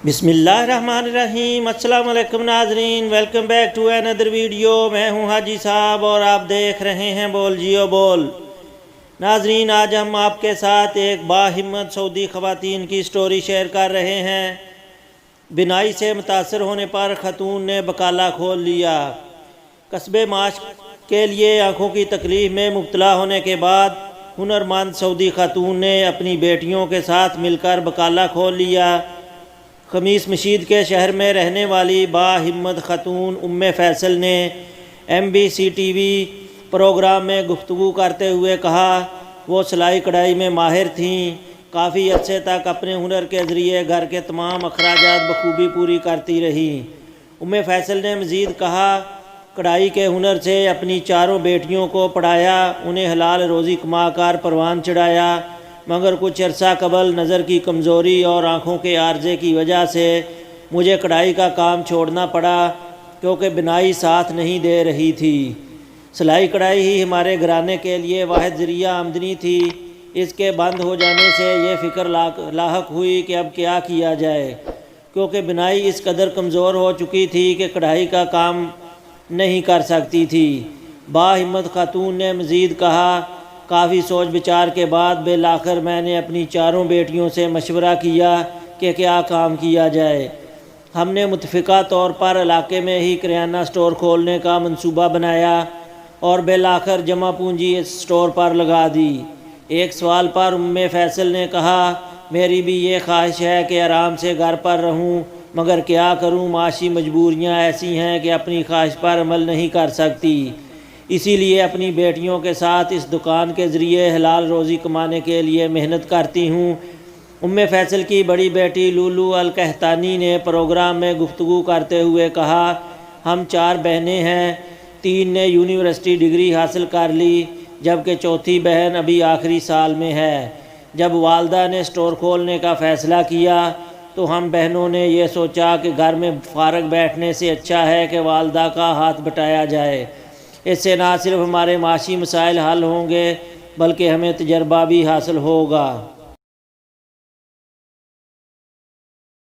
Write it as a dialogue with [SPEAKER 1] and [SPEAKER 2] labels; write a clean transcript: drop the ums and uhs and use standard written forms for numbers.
[SPEAKER 1] بسم اللہ الرحمن الرحیم۔ السلام علیکم ناظرین، welcome back to another video. میں ہوں حاجی صاحب اور آپ دیکھ رہے ہیں بول جیو بول۔ ناظرین، آج ہم آپ کے ساتھ ایک باہمت سعودی خواتین کی سٹوری شیئر کر رہے ہیں۔ بینائی سے متاثر ہونے پر خاتون نے بکالا کھول لیا۔ کسب معاش کے لیے آنکھوں کی تکلیف میں مبتلا ہونے کے بعد ہنرمند سعودی خاتون نے اپنی بیٹیوں کے ساتھ مل کر بکالا کھول لیا۔ خمیس مشید کے شہر میں رہنے والی باہمت خاتون ام فیصل نے MBC ٹی وی پروگرام میں گفتگو کرتے ہوئے کہا وہ سلائی کڑھائی میں ماہر تھیں، کافی عرصے تک اپنے ہنر کے ذریعے گھر کے تمام اخراجات بخوبی پوری کرتی رہیں۔ ام فیصل نے مزید کہا کڑھائی کے ہنر سے اپنی چاروں بیٹیوں کو پڑھایا، انہیں حلال روزی کما کر پروان چڑھایا، مگر کچھ عرصہ قبل نظر کی کمزوری اور آنکھوں کے عارضے کی وجہ سے مجھے کڑھائی کا کام چھوڑنا پڑا کیونکہ بینائی ساتھ نہیں دے رہی تھی۔ سلائی کڑھائی ہی ہمارے گھرانے کے لیے واحد ذریعہ آمدنی تھی۔ اس کے بند ہو جانے سے یہ فکر لاحق ہوئی کہ اب کیا کیا جائے، کیونکہ بینائی اس قدر کمزور ہو چکی تھی کہ کڑھائی کا کام نہیں کر سکتی تھی۔ باہمت خاتون نے مزید کہا کافی سوچ بچار کے بعد بالآخر میں نے اپنی چاروں بیٹیوں سے مشورہ کیا کہ کیا کام کیا جائے۔ ہم نے متفقہ طور پر علاقے میں ہی کریانہ سٹور کھولنے کا منصوبہ بنایا اور بالآخر جمع پونجی اس سٹور پر لگا دی۔ ایک سوال پر ام فیصل نے کہا میری بھی یہ خواہش ہے کہ آرام سے گھر پر رہوں، مگر کیا کروں، معاشی مجبوریاں ایسی ہیں کہ اپنی خواہش پر عمل نہیں کر سکتی، اسی لیے اپنی بیٹیوں کے ساتھ اس دکان کے ذریعے حلال روزی کمانے کے لیے محنت کرتی ہوں۔ ام فیصل کی بڑی بیٹی لولو القحطانی نے پروگرام میں گفتگو کرتے ہوئے کہا ہم 4 بہنیں ہیں، 3 نے یونیورسٹی ڈگری حاصل کر لی جبکہ چوتھی بہن ابھی آخری سال میں ہے۔ جب والدہ نے سٹور کھولنے کا فیصلہ کیا تو ہم بہنوں نے یہ سوچا کہ گھر میں فارغ بیٹھنے سے اچھا ہے کہ والدہ کا ہاتھ بٹایا جائے۔ اس سے نہ صرف ہمارے معاشی مسائل حل ہوں گے بلکہ ہمیں تجربہ بھی حاصل ہوگا۔